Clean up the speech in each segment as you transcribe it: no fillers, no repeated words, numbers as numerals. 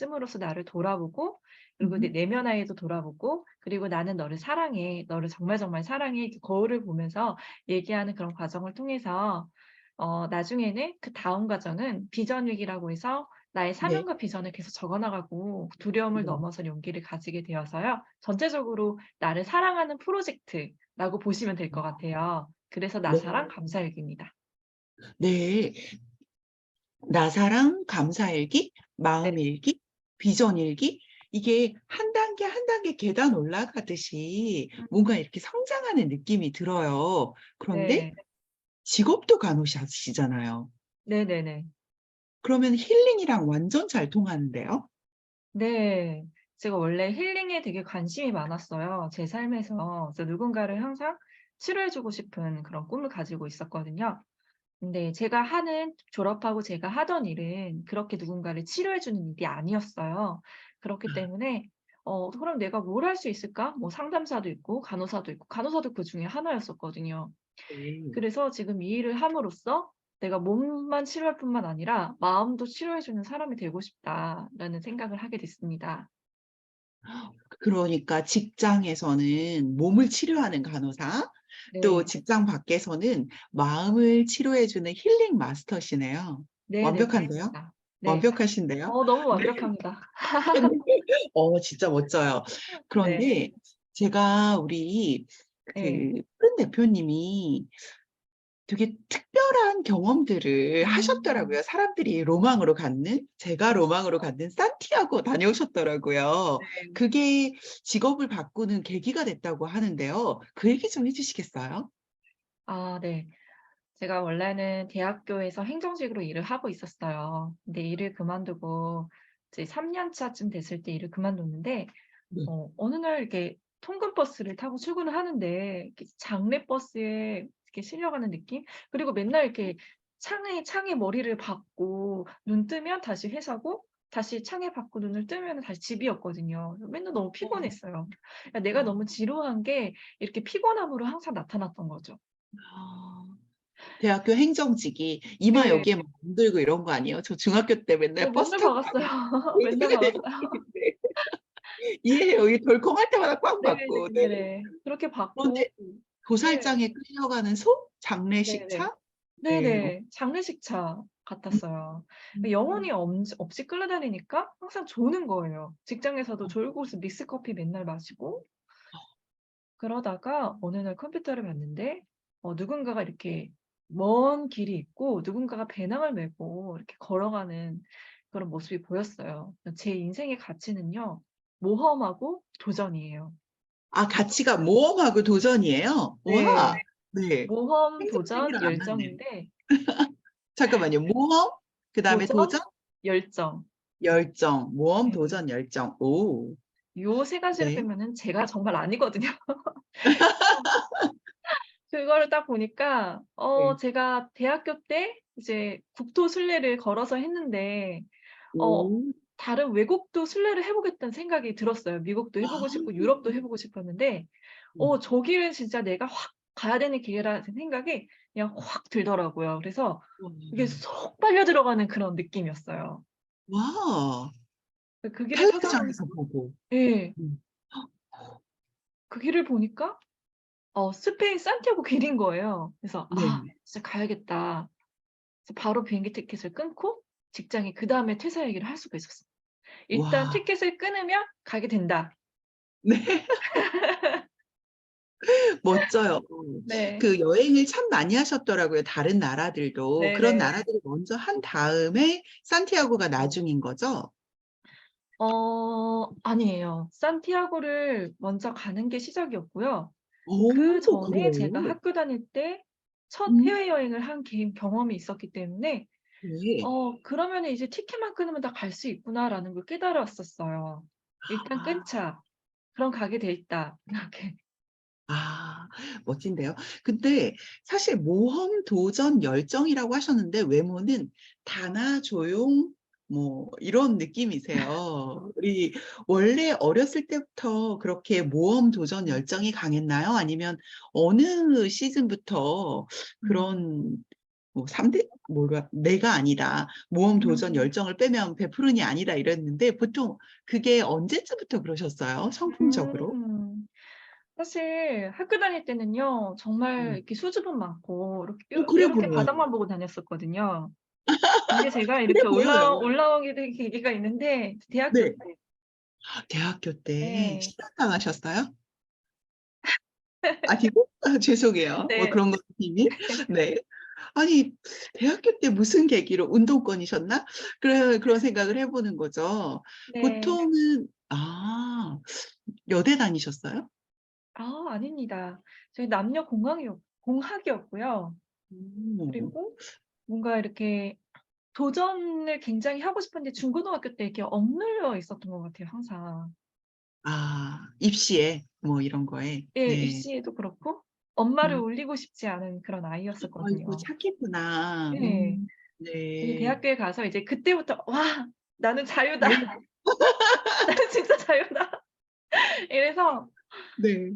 씀으로써 나를 돌아보고 그리고 내 음. 내면 아이도 돌아보고 그리고 "나는 너를 사랑해. 너를 정말 정말 사랑해." 이렇게 거울을 보면서 얘기하는 그런 과정을 통해서 나중에는 그다음 과정은 비전 일기라고 해서 나의 네. 사명과 비전을 계속 적어 나가고 두려움을 네. 넘어서 용기를 가지게 되어서요. 전체적으로 나를 사랑하는 프로젝트라고 보시면 될 것 같아요. 그래서 나사랑 네. 감사일기입니다. 네. 나사랑 감사일기, 네. 마음일기, 비전일기 이게 한 단계 한 단계 계단 올라가듯이 뭔가 음. 이렇게 성장하는 느낌이 들어요. 그런데 네. 직업도 간호사시잖아요. 네네네. 그러면 힐링이랑 완전 잘 통하는데요? 네. 제가 원래 힐링에 되게 관심이 많았어요, 제 삶에서. 그래서 누군가를 항상 치료해 주고 싶은 그런 꿈을 가지고 있었거든요. 근데 제가 하는 졸업하고 제가 하던 일은 그렇게 누군가를 치료해 주는 일이 아니었어요. 그렇기 때문에 '그럼 내가 뭘 할 수 있을까?' 뭐 상담사도 있고 간호사도 있고 간호사도 그중에 하나였었거든요. 네. 그래서 지금 이 일을 함으로써 '내가 몸만 치료할 뿐만 아니라 마음도 치료해 주는 사람이 되고 싶다.'라는 생각을 하게 됐습니다. 그러니까 직장에서는 몸을 치료하는 간호사, 또 네. 직장 밖에서는 마음을 치료해 주는 힐링 마스터시네요. 네네. 완벽한데요? 그렇습니다. 네. 완벽하신데요? 너무 네. 완벽합니다. 진짜 멋져요. 네. 그런데 제가 우리 예. 푸른 대표님이 되게 특별한 경험들을 음. 하셨더라고요. 사람들이 로망으로 갖는, 제가 로망으로 그렇죠. 갖는 산티아고 다녀오셨더라고요. 네. 그게 직업을 바꾸는 계기가 됐다고 하는데요. 그 얘기 좀 해 주시겠어요? 아 네. 제가 원래는 대학교에서 행정직으로 일을 하고 있었어요. 근데 일을 그만두고 이제 3년 차쯤 됐을 때 일을 그만뒀는데 네. 어느 날 이렇게 통근버스를 타고 출근을 하는데 이렇게 장례버스에 이렇게 실려가는 느낌? 그리고 맨날 이렇게 창에 머리를 박고 눈 뜨면 다시 회사고 다시 창에 박고 눈을 뜨면은 다시 집이었거든요. 그래서 맨날 너무 어. 피곤했어요. 그러니까 내가 어. 너무 지루한 게 이렇게 피곤함으로 항상 나타났던 거죠. 아. 대학교 행정직이 이마 네. 여기에 막 문들고 이런 거 아니에요? 저 중학교 때 맨날 버스 맨날 타고 박았어요. 다녔 맨날 박았어요. 네. 이해해요. 이 덜컹할 때마다 꽉 받고. 네. 네네네. 그렇게 받고 그런데 네. 도살장에 끌려가는 소? 네네. 장례식차? 네. 네네. 장례식차 음. 같았어요. 영혼이 음. 없이 끌려다니니까 항상 조는 거예요. 직장에서도 졸고 있으면 믹스커피 맨날 마시고 그러다가 어느 날 컴퓨터를 봤는데 누군가가 이렇게 먼 길이 있고 누군가가 배낭을 메고 이렇게 걸어가는 그런 모습이 보였어요. 제 인생의 가치는요. 모험하고 도전이에요. 가치가 모험하고 도전이에요? 네. 와. 네. 모험, 도전, 행정직이랑 안 맞네요. 열정인데 잠깐만요. 모험, 그다음에 도전, 도전, 열정. 열정. 모험, 네. 도전, 열정. 오. 요 세 가지를 네. 빼면은 제가 정말 아니거든요. 그거를 딱 보니까 네. 제가 대학교 때 이제 국토 순례를 걸어서 했는데 어 오. 다른 외국도 순례를 해 보겠다는 생각이 들었어요. 미국도 해 보고 싶고 아. 유럽도 해 보고 싶었는데 저 길은 진짜 내가 확 가야 되는 길이라는 생각이 그냥 확 들더라고요. 그래서 이게 와. 쏙 빨려 들어가는 그런 느낌이었어요. 와. 그 길을 타다 보니까 텔레비전에서 보고. 예. 음. 그 길을 보니까 스페인 산티아고 길인 거예요. 그래서 '아 네. 진짜 가야겠다.' 그래서 바로 비행기 티켓을 끊고 직장에 그다음에 퇴사 얘기를 할 수가 있었어요. '일단 와. 티켓을 끊으면 가게 된다.' 네. 멋져요. 네. 그 여행을 참 많이 하셨더라고요, 다른 나라들도. 그런 네네. 나라들을 먼저 한 다음에 산티아고가 나중인 거죠? 아니에요. 산티아고를 먼저 가는 게 시작이었고요. 그전에 제가 그래요? 학교 다닐 때 첫 음. 해외여행을 한 경험이 있었기 때문에 네. '그러면은 이제 티켓만 끊으면 다 갈 수 있구나.'라는 걸 깨달았었어요. '일단 아. 끊자. 그럼 가게 돼 있다.' 이렇게. 아, 멋진데요. 근데 사실 모험, 도전, 열정이라고 하셨는데 외모는 다나, 조용 뭐 이런 느낌이세요. 우리 원래 어렸을 때부터 그렇게 모험, 도전, 음. 열정이 강했나요? 아니면 어느 시즌부터 음. 그런 뭐 3대 뭐가 내가 아니다. 모험 도전 음. 열정을 빼면 배푸른이 아니다 이랬는데 보통 그게 언제쯤부터 그러셨어요? 성품적으로? 음. 사실 학교 다닐 때는요. 정말 음. 이렇게 수줍음 많고 그래 이렇게 보여요. 바닥만 보고 다녔었거든요. 근데 제가 그래 이렇게 보여요. 올라오게 된 계기가 있는데 대학교 네. 때. 대학교 때 예. 실현당하셨어요? 아니고? 죄송해요. 뭐 네. 그런 건 비밀? 네. 아니 대학교 때 무슨 계기로 운동권이셨나? 그런 생각을 해 보는 거죠. 네. 보통은 여대 다니셨어요? 아닙니다. 저희 남녀 공학이었고요. 음. 그리고 뭔가 이렇게 도전을 굉장히 하고 싶은데 중고등학교 때 이렇게 억눌려 있었던 것 같아요 항상. 입시에 뭐 이런 거에. 예. 네. 입시에도 그렇고 엄마를 음. 울리고 싶지 않은 그런 아이고 아이였었거든요. 착했구나. 예. 이제 네. 대학교에 가서 이제 그때부터 '와 나는 자유다. 네. 나는 진짜 자유다.' 이래서 네.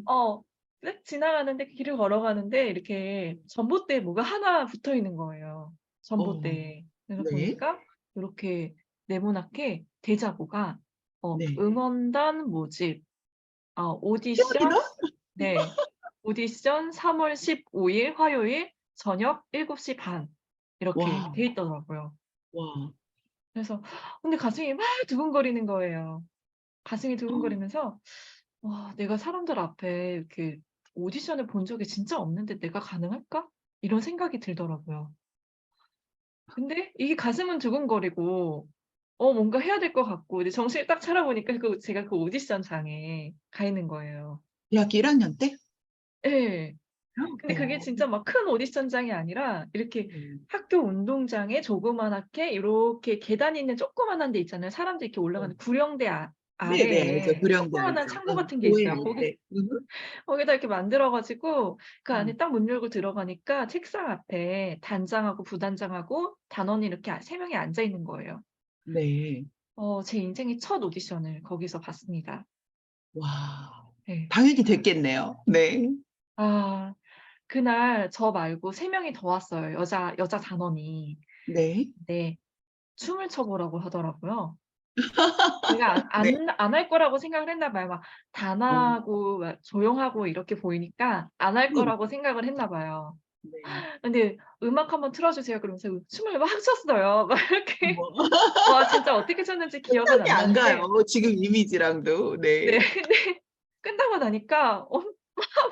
쓱 지나가는데 길을 걸어가는데 이렇게 전봇대에 뭐가 하나 붙어 있는 거예요, 어. 전봇대에. 그래서 네. 보니까 요렇게 네모나게 대자보가 네. 응원단 모집 오디션. 태어리너? 네. 오디션 3월 15일 화요일 저녁 7시 반 이렇게 와. 돼 있더라고요. 와. 그래서 근데 가슴이 막 두근거리는 거예요. 가슴이 어. 두근거리면서 '와 내가 사람들 앞에 이렇게 오디션을 본 적이 진짜 없는데 내가 가능할까?' 이런 생각이 들더라고요. 근데 이게 가슴은 두근거리고 뭔가 해야 될 것 같고 이제 정신을 딱 차려 보니까 제가 그 오디션장에 가 있는 거예요. 대학교 1 학년 때? 예. 근데 그게 어. 진짜 막 큰 오디션장이 아니라 이렇게 네. 학교 운동장에 조그맣게 요렇게 계단이 있는 조그마한 데 있잖아요. 사람들이 이렇게 어. 올라가는 구령대 네네. 알죠. 아래에 구령대 조그마한 알죠. 창고 같은 게 교회 있어요. 갈 때. 거기다 이렇게 만들어 가지고 그 안에 음. 딱 문 열고 들어가니까 책상 앞에 단장하고 부단장하고 단원이 이렇게 3 명이 앉아 있는 거예요. 네. 제 인생의 첫 오디션을 거기서 봤습니다. 와. 예. 당연히 됐겠네요. 네. 아 그날 저 말고 3 명이 더 왔어요, 여자 단원이. 네. 근데 춤을 춰 보라고 하더라고요. 제가 네. 안 할 거라고 생각을 했나 봐요. 막 어. 단아하고 막 조용하고 이렇게 보이니까 안 할 네. 거라고 생각을 했나 봐요. 네. 근데 "음악 한번 틀어 주세요." 그러면서 춤을 막 췄어요. 막 이렇게. 어머. 와 진짜 어떻게 췄는지 기억은 생각이 안 안 가요. 나는데 지금 이미지랑도. 네. 네. 근데 끝나고 나니까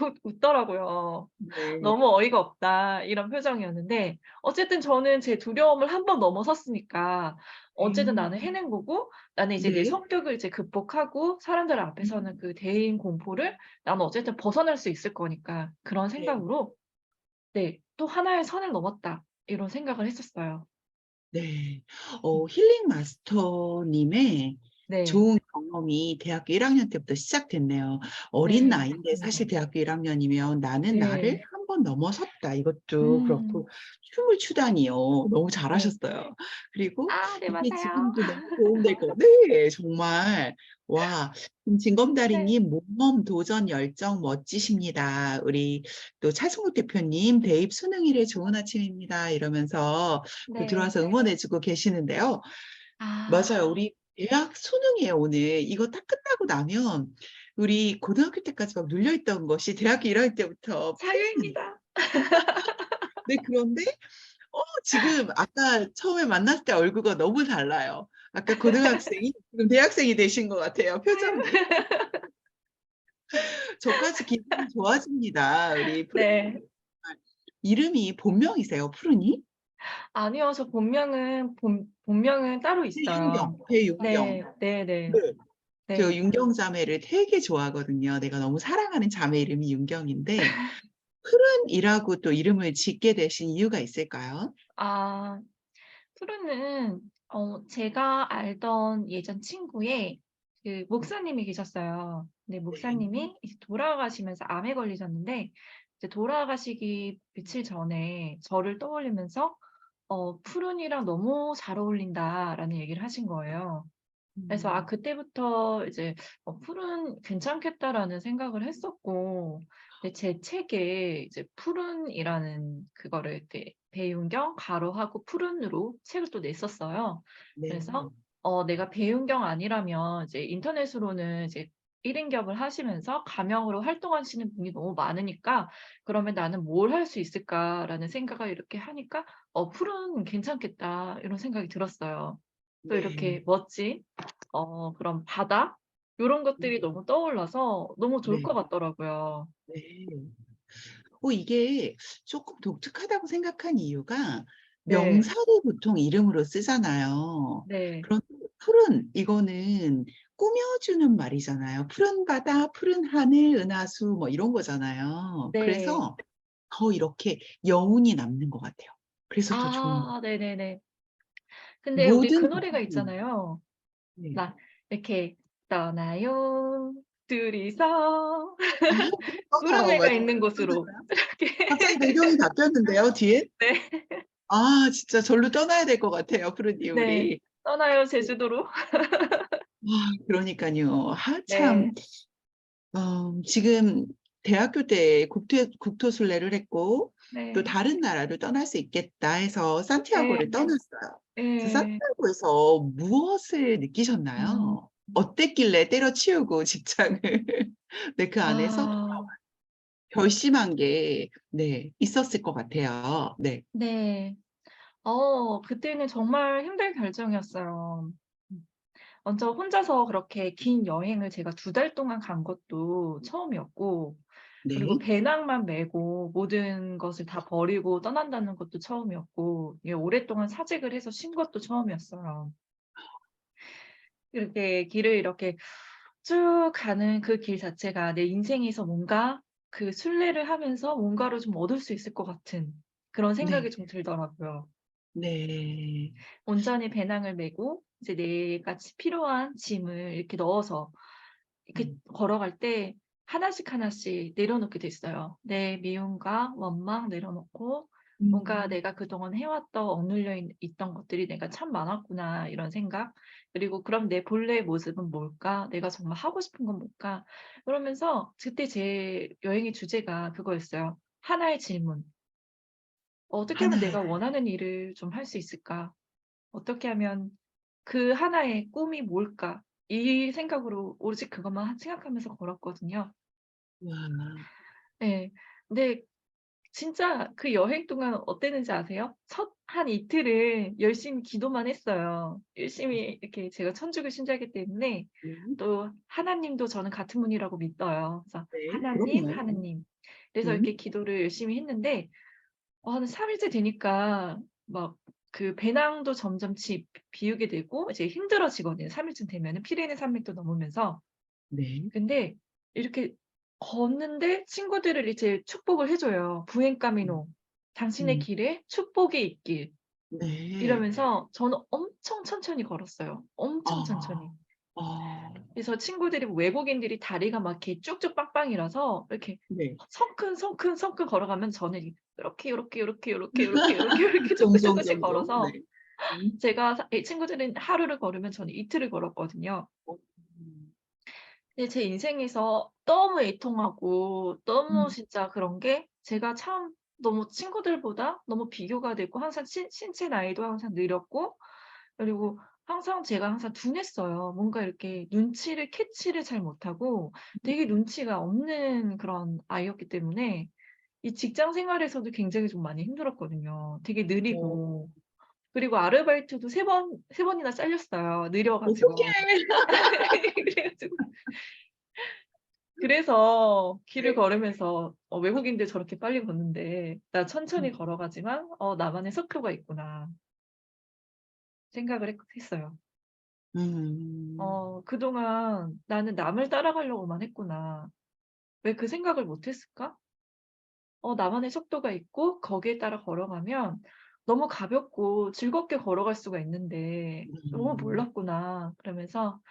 막 웃더라고요. 네. "너무 어이가 없다." 이런 표정이었는데 어쨌든 저는 제 두려움을 한 번 넘어섰으니까 어쨌든 네. 나는 해낸 거고 나는 이제 내 네. 성격을 이제 극복하고 사람들 앞에서는 음. 그 대인 공포를 나는 어쨌든 벗어날 수 있을 거니까 그런 네. 생각으로 네 '또 하나의 선을 넘었다.' 이런 생각을 했었어요. 네. 음. 힐링 마스터님의 네. 좋은 경험이 대학교 1 학년 때부터 시작됐네요. 어린 네. 나이인데 사실 맞습니다. 대학교 1 학년이면 '나는 나를 네. 한 번 넘어섰다.' 이것도 음. 그렇고 춤을 추다니요. 너무 네. 잘하셨어요. 그리고 네 이게 맞아요. 지금도 너무 도움될 거 네. 정말. 와. 네. 진검다리님 모험 도전 열정 멋지십니다. 우리 또 차승욱 대표님 "대입 수능일에 좋은 아침입니다." 이러면서 또 네. 들어와서 응원해 주고 계시는데요. 아 맞아요. 우리 대학 수능이에요 오늘. 이거 딱 끝나고 나면 우리 고등학교 때까지 막 눌려 있던 것이 대학교 1 학년 때부터 풀리는 자유입니다. 네 그런데 지금 아까 처음에 만났을 때 얼굴과 너무 달라요. 아까 고등학생이 지금 대학생이 되신 것 같아요 표정이. 저까지 기분이 좋아집니다. 우리 푸른 네. 이름이 본명이세요 푸른이? 아니요. 저 본명은 따로 있어요. 배윤경. 네. 네네. 네. 저 네. 윤경 자매를 되게 좋아하거든요. 내가 너무 사랑하는 자매 이름이 윤경인데 푸른이라고 또 이름을 짓게 되신 이유가 있을까요? 아 푸르는 제가 알던 예전 친구의 그 목사님이 계셨어요. 근데 네. 목사님이 이제 돌아가시면서 암에 걸리셨는데 이제 돌아가시기 며칠 전에 저를 떠올리면서 "푸른이랑 너무 잘 어울린다."라는 얘기를 하신 거예요. 그래서 음. 그때부터 이제 '푸른 괜찮겠다.'라는 생각을 했었고 근데 제 책에 이제 푸른이라는 그거를 이렇게 배윤경 가로하고 푸른으로 책을 또 냈었어요. 그래서 네. 내가 배윤경 아니라면 이제 인터넷으로는 이제 1 인격을 하시면서 가명으로 활동하시는 분이 너무 많으니까 '그러면 나는 뭘 할 수 있을까?'라는 생각을 이렇게 하니까 '푸른 괜찮겠다.' 이런 생각이 들었어요. 또 네. 이렇게 멋진 그런 바다 요런 것들이 음. 너무 떠올라서 너무 좋을 네. 것 같더라고요. 네. 이게 쪼끔 독특하다고 생각한 이유가 네. 명사를 보통 이름으로 쓰잖아요. 네. 그런데 푸른 이거는 꾸며주는 말이잖아요. 푸른 바다, 푸른 하늘, 은하수 뭐 이런 거잖아요. 네. 그래서 더 이렇게 여운이 남는 것 같아요. 그래서 더 좋은 것 아 네네네. 근데 우리 그 모든 노래가 대상이 있잖아요. 네. 막 이렇게 떠나요 둘이서 아 그랬었나요? 구름회가 맞아요. 있는 곳으로 떠나요? 갑자기 이렇게 배경이 바뀌었는데요, 뒤에? 네. 아 진짜 절로 떠나야 될 것 같아요, 푸르디 네. 우리. 떠나요 네. 제주도로. 그러니깐요. 참 네. 지금 대학교 때 국토순례를 했고 또 네. '다른 나라로 떠날 수 있겠다.' 해서 네. 산티아고를 떠났어요. 그래서 예. 산티아고에서 무엇을 음. 느끼셨나요? 어땠길래 때려치우고 직장을 네 그 안에서 아 결심한 게 네 있었을 것 같아요. 네. 네. 그때는 정말 힘든 결정이었어요. 먼저 혼자서 그렇게 긴 여행을 제가 2달 동안 간 것도 처음이었고 그리고 네. 배낭만 메고 모든 것을 다 버리고 떠난다는 것도 처음이었고 예 오랫동안 사직을 해서 쉰 것도 처음이었어요. 이렇게 길을 이렇게 쭉 가는 그 길 자체가 내 인생에서 뭔가 그 순례를 하면서 뭔가를 좀 얻을 수 있을 것 같은 그런 네. 생각이 좀 들더라고요. 네. 온전히 배낭을 메고 이제 내가 필요한 짐을 이렇게 넣어서 이렇게 음. 걸어갈 때 하나씩 하나씩 내려놓게 됐어요. 내 미움과 원망 내려놓고 뭔가 음. '내가 그동안 해왔던 억눌려 있던 것들이 내가 참 많았구나.' 이런 생각. 그리고 '그럼 내 본래의 모습은 뭘까? 내가 정말 하고 싶은 건 뭘까?' 그러면서 그때 제 여행의 주제가 그거였어요. 하나의 질문. '어떻게 하면 하나의 내가 원하는 일을 좀 할 수 있을까? 어떻게 하면 그 하나의 꿈이 뭘까?' 이 생각으로 오로지 그것만 생각하면서 걸었거든요. 와. 예. 근데 진짜 그 여행 동안 어땠는지 아세요? 첫 한 이틀은 열심히 기도만 했어요. 열심히 이렇게 제가 천주교 신자이기 때문에 네. 또 하나님도 저는 같은 분이라고 믿어요. 그래서 네. 하나님, 그럼요. 하나님. 그래서 음. 이렇게 기도를 열심히 했는데 한 3 일째 되니까 막 그 배낭도 점점 비우게 되고 이제 힘들어지거든요, 3 일쯤 되면은 피레네 산맥도 넘으면서. 네. 근데 이렇게 걷는데 친구들을 이제 축복을 해 줘요. "부엔 음. 카미노. 당신의 음. 길에 축복이 있길." 네. 이러면서 저는 엄청 천천히 걸었어요. 엄청 천천히. 아. 아. 그래서 친구들이 외국인들이 다리가 막 이렇게 쭉쭉 빵빵이라서 이렇게 네. 성큼 걸어가면 저는 요렇게 조금씩 종종. 걸어서 네. 음. 제가 이 친구들은 하루를 걸으면 저는 이틀을 걸었거든요. 어 음. 근데 제 인생에서 너무 애통하고 너무 음. 진짜 그런 게 제가 참 너무 친구들보다 너무 비교가 되고 항상 신체 나이도 항상 느렸고 그리고 제가 항상 둔했어요. 뭔가 이렇게 눈치를 캐치를 잘 못하고 되게 눈치가 없는 그런 아이였기 때문에 이 직장 생활에서도 굉장히 좀 많이 힘들었거든요. 되게 어. 느리고. 그리고 아르바이트도 3 번이나 잘렸어요, 느려 가지고. 어떡해. 그래 가지고 그래서 길을 네. 걸으면서 '외국인들 저렇게 빨리 걷는데 나 천천히 음. 걸어가지만 나만의 속도가 있구나.' 생각을 했어요. 음. '그동안 나는 남을 따라가려고만 했구나. 왜 그 생각을 못 했을까? 나만의 속도가 있고 거기에 따라 걸어가면 너무 가볍고 즐겁게 걸어갈 수가 있는데 너무 음. 몰랐구나.' 그러면서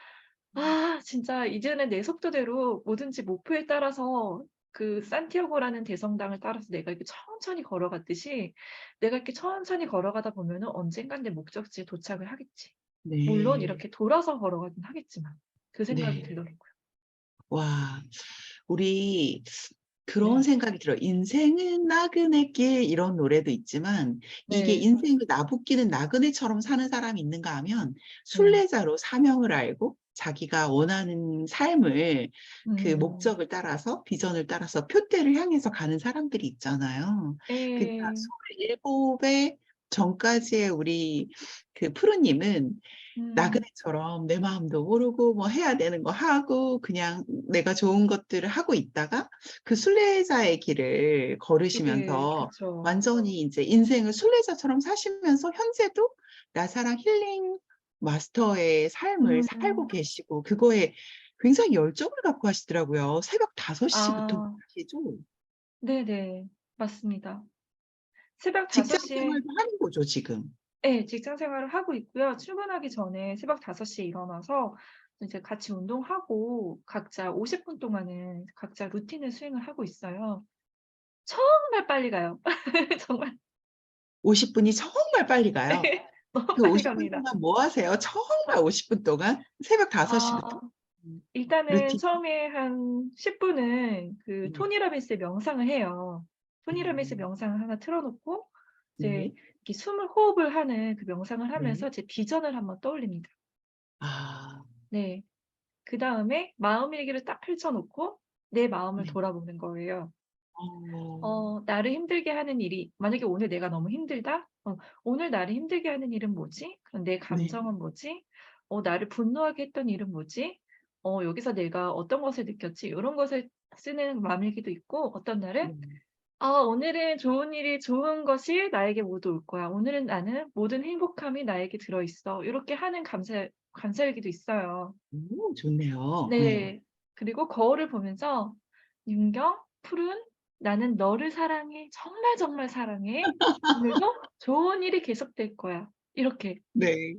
'아 진짜 이제는 내 속도대로 뭐든지 목표에 따라서 그 산티아고라는 대성당을 따라서 내가 이렇게 천천히 걸어갔듯이 내가 이렇게 천천히 걸어가다 보면은 언젠간 내 목적지에 도착을 하겠지. 물론 네. 이렇게 돌아서 걸어가긴 하겠지만.' 그 생각이 네. 들더라고요. 와. 우리 그런 네. 생각이 들어요. '인생은 나그네 길.' 이런 노래도 있지만 이게 네. '인생을 나부끼는 나그네처럼 사는 사람이 있는가.' 하면 네. 순례자로 사명을 알고 자기가 원하는 삶을 그 음. 목적을 따라서 비전을 따라서 표대를 향해서 가는 사람들이 있잖아요. 그러니까 예. 27의 전까지의 우리 그 프로님은 음. 나그네처럼 내 마음도 모르고 뭐 해야 되는 거 하고 그냥 내가 좋은 것들을 하고 있다가 그 순례자의 길을 네. 걸으시면서 그쵸. 완전히 인제 인생을 순례자처럼 사시면서 현재도 나사랑 힐링 마스터의 삶을 살고 음. 계시고 그거에 굉장히 열정을 갖고 하시더라고요. 새벽 5 부터 아. 하시죠? 네네. 맞습니다. 새벽 5 직장 시에 생활도 하는 거죠, 지금? 예. 직장 생활을 하고 있고요. 출근하기 전에 새벽 5 시에 일어나서 이제 같이 운동하고 각자 50분 동안은 각자 루틴을 수행을 하고 있어요. 정말 빨리 가요. 정말 50 분이 정말 빨리 가요. 예. 너무 그 빨리 50분 갑니다. 동안 뭐 하세요? 정말 50분 동안? 새벽 5 부터? 아 일단은 루틴. 처음에 한 10 분은 그 네. 토니 로빈스의 명상을 해요. 토니 로빈스 음. 명상을 하나 틀어 놓고 이제 네. 이렇게 숨을 호흡을 하는 그 명상을 네. 하면서 제 비전을 한번 떠올립니다. 아. 네. 그다음에 마음일기를 딱 펼쳐 놓고 내 마음을 네. 돌아보는 거예요. 어. 나를 힘들게 하는 일이 만약에 오늘 내가 너무 힘들다? 오늘 나를 힘들게 하는 일은 뭐지? 그럼 내 네. 감정은 뭐지? 나를 분노하게 했던 일은 뭐지? 여기서 내가 어떤 것을 느꼈지? 요런 것을 쓰는 마음일기도 있고 어떤 날은 네. '오늘은 좋은 일이 좋은 것이 나에게 모두 올 거야. 오늘은 나는 모든 행복함이 나에게 들어 있어.' 요렇게 하는 감사일기도 있어요. 오 좋네요. 네. 네. 그리고 거울을 보면서 "윤경, 푸른, 나는 너를 사랑해. 정말 정말 사랑해. 오늘도 좋은 일이 계속될 거야." 이렇게. 네.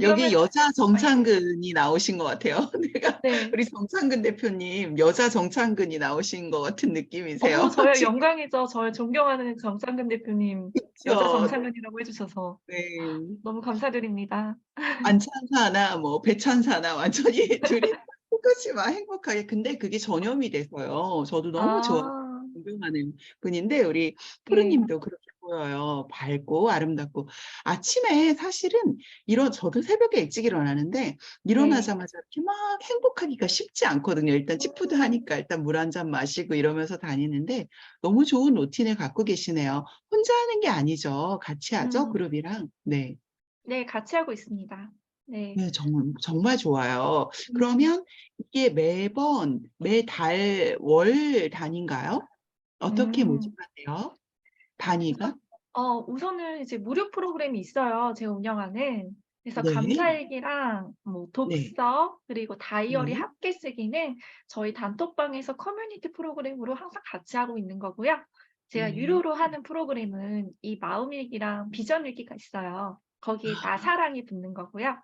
여기 그러면 여자 예. 정창근이 나오신 것 같아요. 내가 네. 우리 정창근 대표님 여자 정창근이 나오신 것 같은 느낌이세요 저의 지금. 영광이죠. 저의 존경하는 정상근 대표님 여자 그쵸. 네. 정상근이라고 해 주셔서 네. 너무 감사드립니다. 안찬사나 뭐 배찬사나 완전히 둘이 똑같이 막 행복하게 근데 그게 전염이 돼서요. 저도 너무 좋아하고 아. 존경하는 분인데 우리 푸르 예. 님도 그렇게 보여요. 밝고 아름답고. 아침에 사실은 저도 새벽에 일찍 일어나는데 네. 일어나자마자 이렇게 막 행복하기가 쉽지 않거든요. 일단 찌푸드 음. 하니까 일단 물 한 잔 마시고 이러면서 다니는데 너무 좋은 루틴을 갖고 계시네요. 혼자 하는 게 아니죠. 같이 하죠, 음. 그룹이랑? 네. 네. 같이 하고 있습니다. 네. 네. 정말 좋아요. 음. 그러면 이게 매번 매달 월 단위인가요? 어떻게 음. 모집하세요? 단위가? 우선은 이제 무료 프로그램이 있어요, 제가 운영하는. 그래서 네. 감사일기랑 뭐 네. 독서 그리고 다이어리 네. 함께 쓰기는 저희 단톡방에서 커뮤니티 프로그램으로 항상 같이 하고 있는 거고요. 제가 네. 유료로 하는 프로그램은 이 마음일기랑 비전일기가 있어요. 거기에 아 나사랑이 붙는 거고요.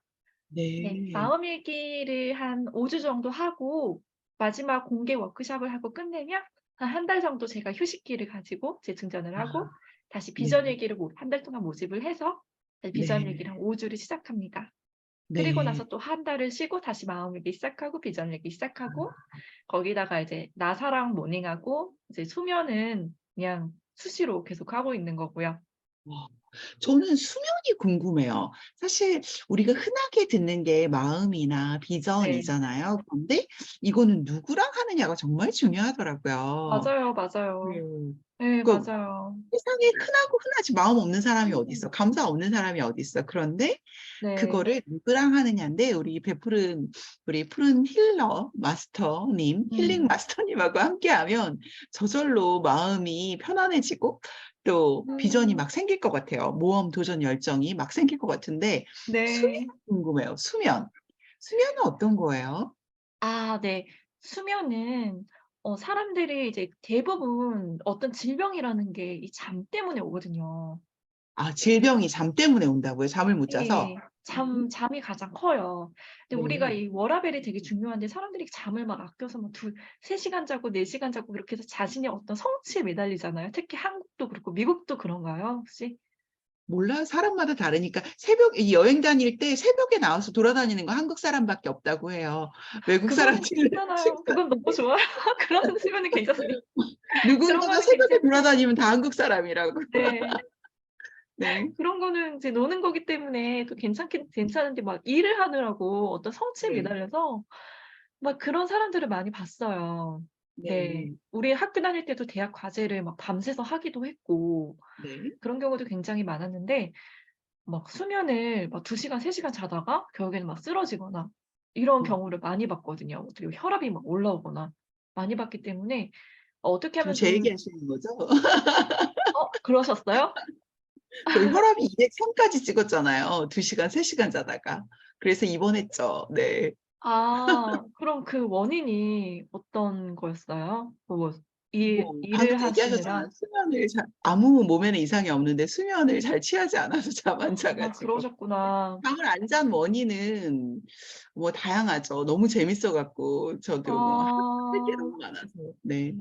네. 네. 마음일기를 한 5주 정도 하고 마지막 공개 워크숍을 하고 끝내면 한 한 달 정도 제가 휴식기를 가지고 재충전을 하고 아 다시 네. 비전일기를 한 달 동안 모집을 해서 다시 비전일기를 한 네. 5 주를 시작합니다. 그리고 네. 나서 또 한 달을 쉬고 다시 마음일기 시작하고 비전일기 시작하고 아. 거기다가 이제 나사랑 모닝하고 이제 수면은 그냥 수시로 계속하고 있는 거고요. 와. 저는 수면이 궁금해요. 사실 우리가 흔하게 듣는 게 마음이나 네. 비전이잖아요. 그런데 이거는 누구랑 하느냐가 정말 중요하더라고요. 맞아요, 네. 맞아요. 네 그 맞아요. 세상에 흔하고 흔하지 마음 없는 사람이 어디 음. 있어. 감사 없는 사람이 어디 있어. 그런데 네. 그거를 누구랑 하느냐인데 우리 푸른 힐러 마스터님, 힐링 음. 마스터님하고 함께하면 저절로 마음이 편안해지고 또 비전이 음. 막 생길 것 같아요. 모험 도전 열정이 막 생길 것 같은데 수면 네. 궁금해요, 수면. 수면은 어떤 거예요? 네. 수면은 사람들이 이제 대부분 어떤 질병이라는 게 이 잠 때문에 오거든요. 아 질병이 잠 때문에 온다고요? 잠을 못 자서? 예. 음. 잠이 가장 커요. 근데 우리가 네. 이 워라밸이 되게 중요한데 사람들이 잠을 막 아껴서 막 3 시간 자고 4 시간 자고 그렇게 해서 자신의 어떤 성취에 매달리잖아요. 특히 한국도 그렇고 미국도 그런가요 혹시? 몰라요. 사람마다 다르니까. 이 여행 다닐 때 새벽에 나와서 돌아다니는 거 한국 사람밖에 없다고 해요. 외국 그거는 사람들은 괜찮아요. 그건 너무 좋아요. 그런 수면은 괜찮습니다. 그런 누군가가 거는 새벽에 괜찮은데 돌아다니면 다 한국 사람이라고. 네. 네. 그런 거는 이제 노는 거기 때문에 또 괜찮은데 막 일을 하느라고 어떤 성취에 네. 매달려서 막 그런 사람들을 많이 봤어요. 네. 네. 우리 학교 다닐 때도 대학 과제를 막 밤새서 하기도 했고 네. 그런 경우도 굉장히 많았는데 막 수면을 막 2 시간 3 시간 자다가 결국에는 막 쓰러지거나 이런 어. 경우를 많이 봤거든요. 그리고 혈압이 막 올라오거나 많이 봤기 때문에 어떻게 지금 하면 제 좀 얘기하시는 거죠? 그러셨어요? 저 혈압이 203까지 찍었잖아요. 2 시간, 3 시간 자다가. 그래서 입원했죠. 네. 아 그럼 그 원인이 어떤 거였어요? 뭐 방금 일을 하시느라? 얘기하셨잖아요. 수면을 잘 아무 몸에는 이상이 없는데 수면을 잘 취하지 않아서 잠 안 자 아 가지고. 그러셨구나. 잠을 안 잔 원인은 뭐 다양하죠. 너무 재밌어 갖고 저도 뭐 할 게 아 너무 많아서. 네.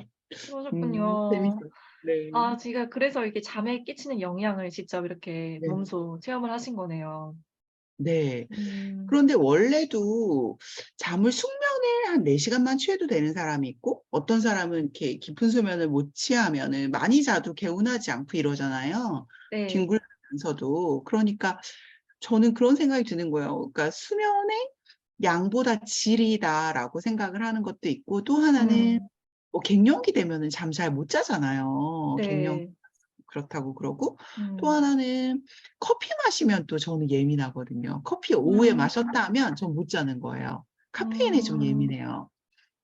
그러셨군요. 재밌어요. 네. 아 제가 그래서 이게 잠에 끼치는 영향을 직접 이렇게 네. 몸소 체험을 하신 거네요. 네. 음. 그런데 원래도 잠을 숙면을 한 4 시간만 취해도 되는 사람이 있고 어떤 사람은 이렇게 깊은 수면을 못 취하면은 많이 자도 개운하지 않고 이러잖아요, 네. 뒹굴면서도. 그러니까 저는 그런 생각이 드는 거예요. 그러니까 '수면의 양보다 질이다.'라고 생각을 하는 것도 있고 또 하나는 음. 뭐 갱년기 되면은 잠 잘 못 자잖아요. 갱년 네. 그렇다고 그러고 또 음. 하나는 커피 마시면 또 저는 예민하거든요. 커피 오후에 음. 마셨다 하면 전 못 자는 거예요. 카페인에 좀 음. 예민해요.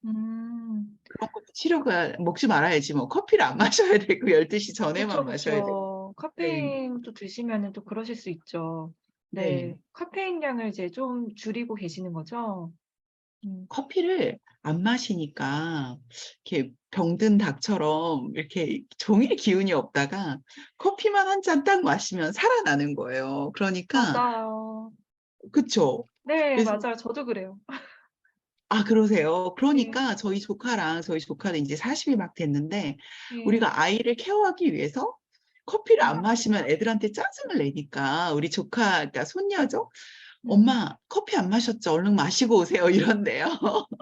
음. 그런 것도 치료가 먹지 말아야지 뭐 커피를 안 마셔야 되고 12시 전에만 그쵸, 마셔야 되고. 그쵸. 네. 카페인 또 드시면은 또 그러실 수 있죠. 네. 네. 카페인 양을 이제 좀 줄이고 계시는 거죠? 음. 커피를 안 마시니까 이렇게 병든 닭처럼 이렇게 종일 기운이 없다가 커피만 한 잔 딱 마시면 살아나는 거예요. 그러니까 맞아요. 그쵸. 네 그래서 맞아요. 저도 그래요. 아 그러세요? 네. 그러니까 저희 조카는 인제 40이 막 됐는데 네. 우리가 아이를 케어하기 위해서 커피를 안 음. 마시면 애들한테 짜증을 내니까 우리 조카 그러니까 손녀죠. 음. "엄마 커피 안 마셨죠? 얼른 마시고 오세요." 이런대요.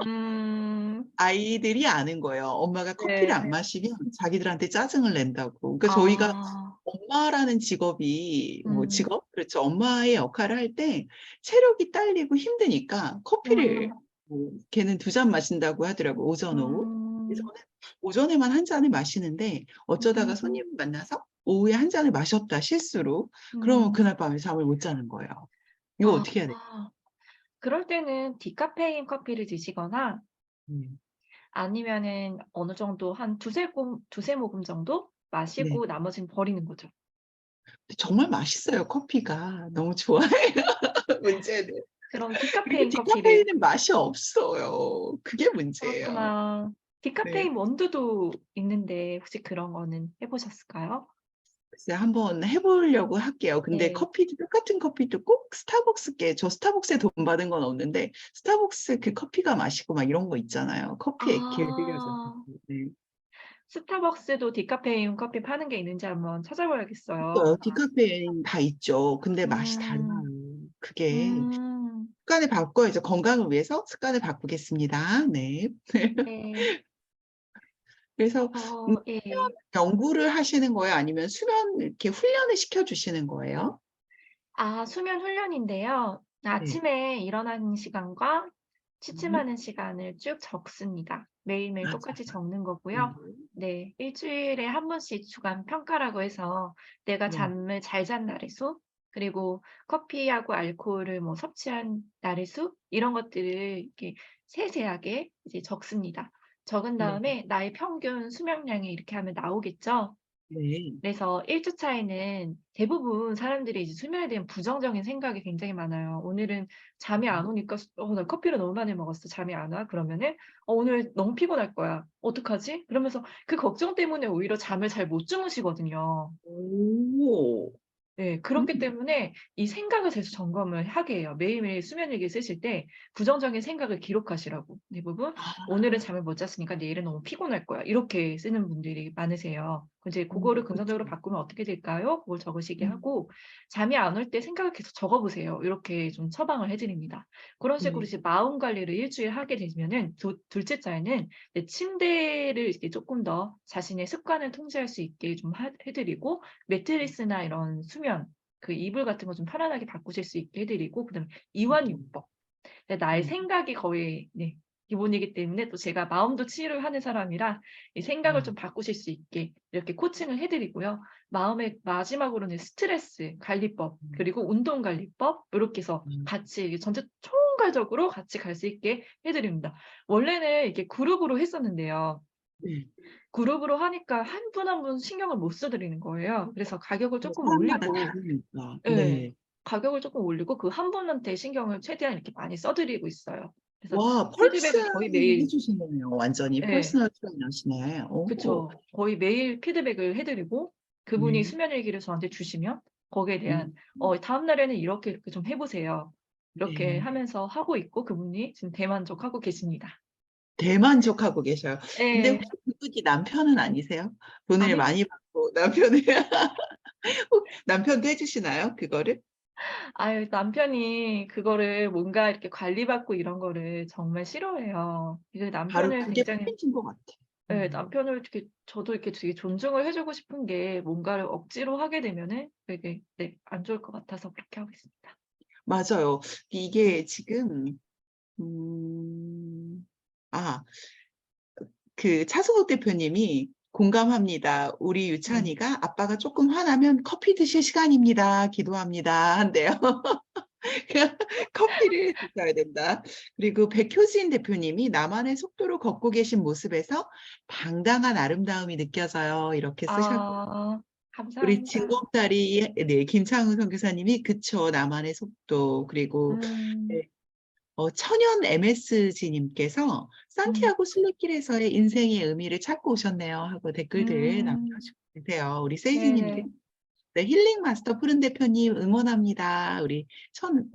음. 아이들이 아는 거예요. 엄마가 커피를 네. 안 마시면 자기들한테 짜증을 낸다고. 그러니까 저희가 아. 엄마라는 직업이 뭐 음. 직업? 그렇죠. 엄마의 역할을 할 때 체력이 딸리고 힘드니까 커피를 음. 뭐 걔는 2잔 마신다고 하더라고요, 오전, 오후. 근데 음. 저는 오전에만 한 잔을 마시는데 어쩌다가 음. 손님을 만나서 오후에 한 잔을 마셨다, 실수로. 그러면 음. 그날 밤에 잠을 못 자는 거예요. 이거 아. 어떻게 해야 돼요? 그럴 때는 디카페인 커피를 드시거나 음. 아니면은 어느 정도 한 두세 모금 정도 네. 마시고 나머지는 버리는 거죠. 근데 정말 맛있어요, 커피가. 너무 좋아해요, 문제는. 그럼 그리고 디카페인 커피를 디카페인은 맛이 없어요. 그게 문제예요. 그렇구나. 네. 디카페인 원두도 있는데 혹시 그런 거는 해 보셨을까요? 글쎄 한번 해 보려고 할게요. 근데 네. 커피도 똑같은 커피도 꼭 스타벅스께 저 스타벅스에 돈 받은 건 없는데 스타벅스 그 커피가 맛있고 막 이런 거 있잖아요. 커피에 길들여져 아. 네. 스타벅스도 디카페인 커피 파는 게 있는지 한번 찾아봐야겠어요. 있어요. 디카페인 다 있죠. 근데 맛이 달라요. 음. 그게 음. 습관을 바꿔야죠. 건강을 위해서 습관을 바꾸겠습니다. 네. 네. 그래서 수면 예. 연구를 하시는 거예요? 아니면 수면 이렇게 훈련을 시켜 주시는 거예요? 아 수면 훈련인데요. 네. 아침에 일어나는 시간과 네. 취침하는 시간을 쭉 적습니다. 매일매일 똑같이 맞아요. 적는 네. 거고요. 네. 일 주일에 한 번씩 주간 평가라고 해서 내가 네. 잠을 잘 잔 날의 수 그리고 커피하고 알코올을 뭐 섭취한 날의 수 이런 것들을 이렇게 세세하게 이제 적습니다. 적은 네. 다음에 나의 평균 수면량이 이렇게 하면 나오겠죠. 네. 그래서 1주 차에는 대부분 사람들이 이제 수면에 대한 부정적인 생각이 굉장히 많아요. 오늘은 잠이 안 네. 오니까 나 커피를 너무 많이 먹었어. 잠이 안 와." 그러면은 오늘 너무 피곤할 거야. 어떡하지?" 그러면서 그 걱정 때문에 오히려 잠을 잘 못 주무시거든요. 오. 네. 그렇기 음. 때문에 이 생각을 계속 점검을 하게 해요. 매일매일 수면 일기 쓰실 때 부정적인 생각을 기록하시라고. 대부분 아. "오늘은 잠을 못 잤으니까 내일은 너무 피곤할 거야." 이렇게 쓰는 분들이 많으세요. 이제 그거를 그쵸. 긍정적으로 바꾸면 어떻게 될까요? 그걸 적으시게 음. 하고 잠이 안 올 때 생각을 계속 적어 보세요. 이렇게 좀 처방을 해 드립니다. 그런 식으로 네. 이제 마음 관리를 일 주일 하게 되면은 둘째 자에는 이제 침대를 이렇게 쪼끔 더 자신의 습관을 통제할 수 있게 좀 해 드리고 매트리스나 이런 수면 그 이불 같은 거 좀 편안하게 바꾸실 수 있게 해 드리고 그다음에 음. 이완요법. 나의 음. 생각이 거의 기본이기 때문에 또 제가 마음도 치유를 하는 사람이라 이 생각을 아. 좀 바꾸실 수 있게 이렇게 코칭을 해 드리고요. 마음의 마지막으로는 스트레스 관리법 음. 그리고 운동 관리법 요렇게 해서 음. 같이 이게 전체 총괄적으로 같이 갈 수 있게 해 드립니다. 원래는 이렇게 그룹으로 했었는데요. 네. 그룹으로 하니까 한 분 한 분 신경을 못 써 드리는 거예요. 그래서 가격을 쪼끔 사람마다 올리고 다르니까. 예. 네. 가격을 쪼끔 올리고 그 한 분한테 신경을 최대한 이렇게 많이 써 드리고 있어요. 그래서 와 피드백을 거의 퍼스널 해 매일 주시네요. 완전히 예. 퍼스널 트레이너시네. 오. 그쵸. 거의 매일 피드백을 해 드리고 그분이 네. 수면 일기를 저한테 주시면 거기에 대한 음. "다음 날에는 이렇게 이렇게 좀 해 보세요." 이렇게 네. 하면서 하고 있고 그분이 지금 대만족하고 계십니다. 대만족하고 계셔요. 근데 예. 혹시 그분이 남편은 아니세요? 돈을 아닙니다. 많이 받고 남편이 혹 남편도 해 주시나요? 그거를? 아유 남편이 그거를 뭔가 이렇게 관리받고 이런 거를 정말 싫어해요. 이게 바로 남편을 그게 굉장히 포인트인 것 같아. 예 음. 남편을 이렇게 저도 이렇게 되게 존중을 해 주고 싶은 게 뭔가를 억지로 하게 되면은 되게 안 좋을 것 같아서 그렇게 하고 있습니다. 맞아요. 네. 이게 지금 음 아 그 차승욱 대표님이 "공감합니다. 우리 네. 유찬이가 아빠가 쪼끔 화나면 커피 드실 시간입니다. 기도합니다." 한대요. 커피를 드셔야 된다. 그리고 백효진 대표님이 "나만의 속도로 걷고 계신 모습에서 당당한 아름다움이 느껴져요." 이렇게 쓰셨고 아 우리 감사합니다. 진검다리 네 김창훈 선교사님이 "그쵸. 나만의 속도." 그리고 음. 네 천연 MSG 님께서 음. "산티아고 순례길에서의 인생의 의미를 찾고 오셨네요." 하고 댓글들 음. 남겨주고 계세요. 우리 세이지 님께 네. 네 힐링 마스터 푸른 대표님 응원합니다. 우리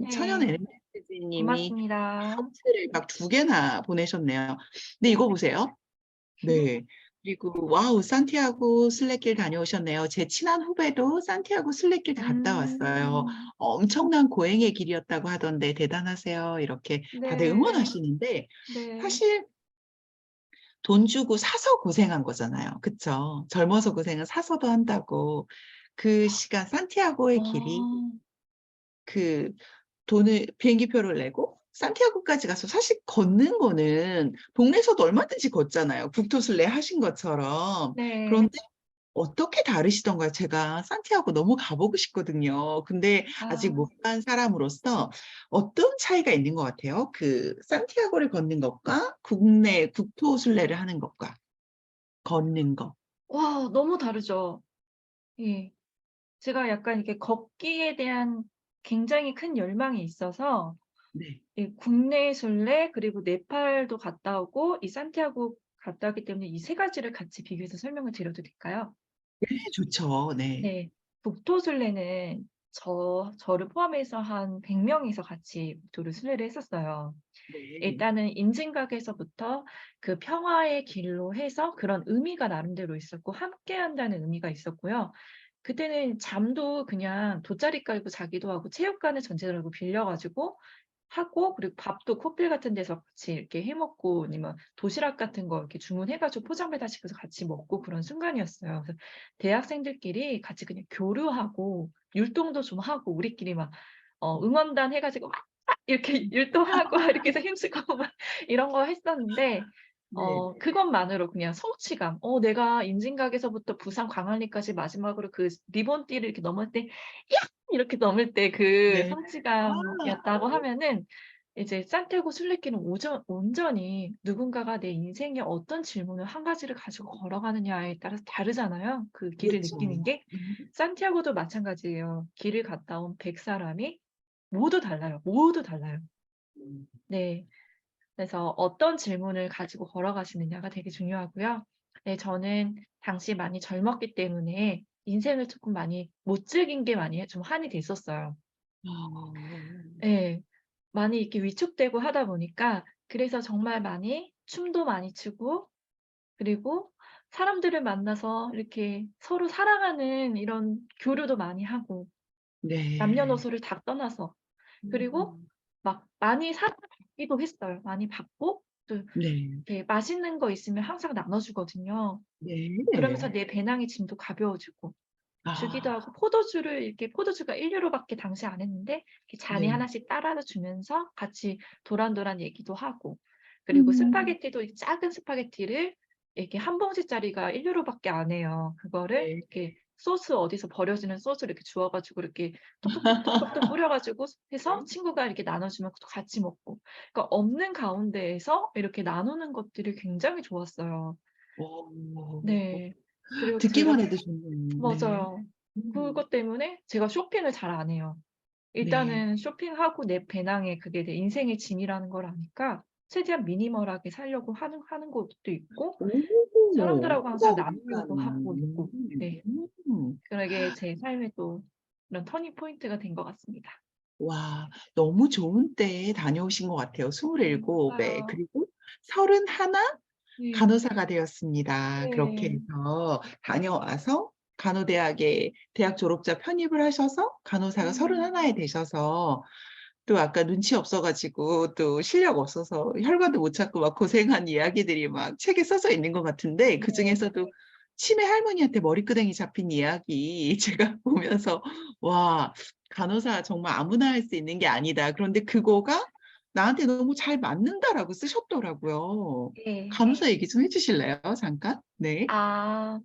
천연 네. MSG 님이 고맙습니다. 하트를 막 2 개나 보내셨네요. 근데 이거 보세요. 네. 그리고 "와우 산티아고 순례길 다녀오셨네요. 제 친한 후배도 산티아고 순례길 갔다 왔어요. 음. 엄청난 고행의 길이었다고 하던데 대단하세요." 이렇게 다들 네. 응원하시는데 네. 사실 돈 주고 사서 고생한 거잖아요. 그쵸? 젊어서 고생은 사서도 한다고. 그 시간 산티아고의 길이 아. 그 돈을 비행기표를 내고 산티아고까지 가서 사실 걷는 거는 동네에서도 얼마든지 걷잖아요, 국토순례 하신 것처럼. 네. 그런데 어떻게 다르시던가요? 제가 산티아고 너무 가 보고 싶거든요. 근데 아직 못 아. 간 사람으로서 어떤 차이가 있는 것 같아요? 그 산티아고를 걷는 것과 국내 국토순례를 하는 것과 걷는 것. 와 너무 다르죠. 예. 제가 약간 이렇게 걷기에 대한 굉장히 큰 열망이 있어서 네. 이 국내 순례 그리고 네팔도 갔다 오고 이 산티아고 갔다 왔기 때문에 이 세 가지를 같이 비교해서 설명을 드려도 될까요? 네 좋죠. 네. 네. 북토 순례는 저를 포함해서 한 100 명이서 같이 북토를 순례를 했었어요. 네. 일단은 인증각에서부터 그 평화의 길로 해서 그런 의미가 나름대로 있었고 함께한다는 의미가 있었고요. 그때는 잠도 그냥 돗자리 깔고 자기도 하고 체육관을 전체적으로 빌려 가지고 하고 그리고 밥도 코필 같은 데서 같이 이렇게 해 먹고 아니면 도시락 같은 거 이렇게 주문해 가지고 포장 배달시켜서 같이 먹고 그런 순간이었어요. 그래서 대학생들끼리 같이 그냥 교류하고 율동도 좀 하고 우리끼리 막 응원단 해 가지고 막 이렇게 율동하고 이렇게 해서 힘쓰고 막 이런 거 했었는데 네. 그것만으로 그냥 성취감 '내가 임진각에서부터 부산 광안리까지 마지막으로 그 리본띠를 이렇게 넘을 때 야!' 이렇게 넘을 때 그 네. 아. 성취감이었다고 하면은 이제 산티아고 순례길은 온전히 누군가가 내 인생에 어떤 질문을 한 가지를 가지고 걸어가느냐에 따라서 다르잖아요, 그 길을 그렇죠. 느끼는 게. 산티아고도 마찬가지예요. 길을 갔다 온 100 사람이 모두 달라요. 모두 달라요. 음. 네. 그래서 어떤 질문을 가지고 걸어가시느냐가 되게 중요하고요. 네 저는 당시 많이 젊었기 때문에 인생을 쪼끔 많이 못 즐긴 게 많이 좀 한이 됐었어요. 아. 예. 많이 이렇게 위축되고 하다 보니까 그래서 정말 많이 춤도 많이 추고 그리고 사람들을 만나서 이렇게 서로 사랑하는 이런 교류도 많이 하고 네. 남녀노소를 다 떠나서 그리고 음. 막 많이 사랑을 받기도 했어요. 많이 받고 또 네. 이렇게 맛있는 거 있으면 항상 나눠 주거든요. 그러면서 네. 내 배낭의 짐도 가벼워지고 주기도 아 하고 포도주를 이렇게 포도주가 1 밖에 당시 안 했는데 이렇게 잔에 네. 하나씩 따라 주면서 같이 도란도란 얘기도 하고 그리고 음. 스파게티도 이 작은 스파게티를 이렇게 한 봉지짜리가 1 밖에 안 해요. 그거를 네. 이렇게 소스 어디서 버려지는 소스를 이렇게 주워 가지고 이렇게 톡톡톡톡톡톡 뿌려 가지고 해서 네. 친구가 이렇게 나눠 주면 또 같이 먹고 그러니까 없는 가운데에서 이렇게 나누는 것들이 굉장히 좋았어요. 어. 네. 그리고 제가 듣기만 해도 좋네요. 네. 맞아요. 음. 그것 때문에 제가 쇼핑을 잘 안 해요. 네. 일단은 쇼핑하고 내 배낭에 그게 내 인생의 짐이라는 걸 아니까 최대한 미니멀하게 살려고 하는 것도 있고 오. 사람들하고 항상 나누려고 하고 있고 약간 네. 그게 제 삶의 또 그런 터닝 포인트가 된 것 같습니다. 와 너무 좋은 때에 다녀오신 것 같아요. 27에 맞아요. 그리고 31 네. 간호사가 되었습니다. 그렇게 네. 해서 다녀와서 간호대학에 대학 졸업자 편입을 하셔서 간호사가 음. 31에 되셔서 또 아까 눈치 없어 가지고 또 실력 없어서 혈관도 못 찾고 막 고생한 이야기들이 막 책에 써져 있는 것 같은데 네. 그중에서도 치매 할머니한테 머리끄댕이 잡힌 이야기 제가 보면서 '와 간호사 정말 아무나 할 수 있는 게 아니다. 그런데 그거가 나한테 너무 잘 맞는다.'라고 쓰셨더라고요. 네. 간호사 얘기 좀 해 주실래요? 잠깐? 네. 아.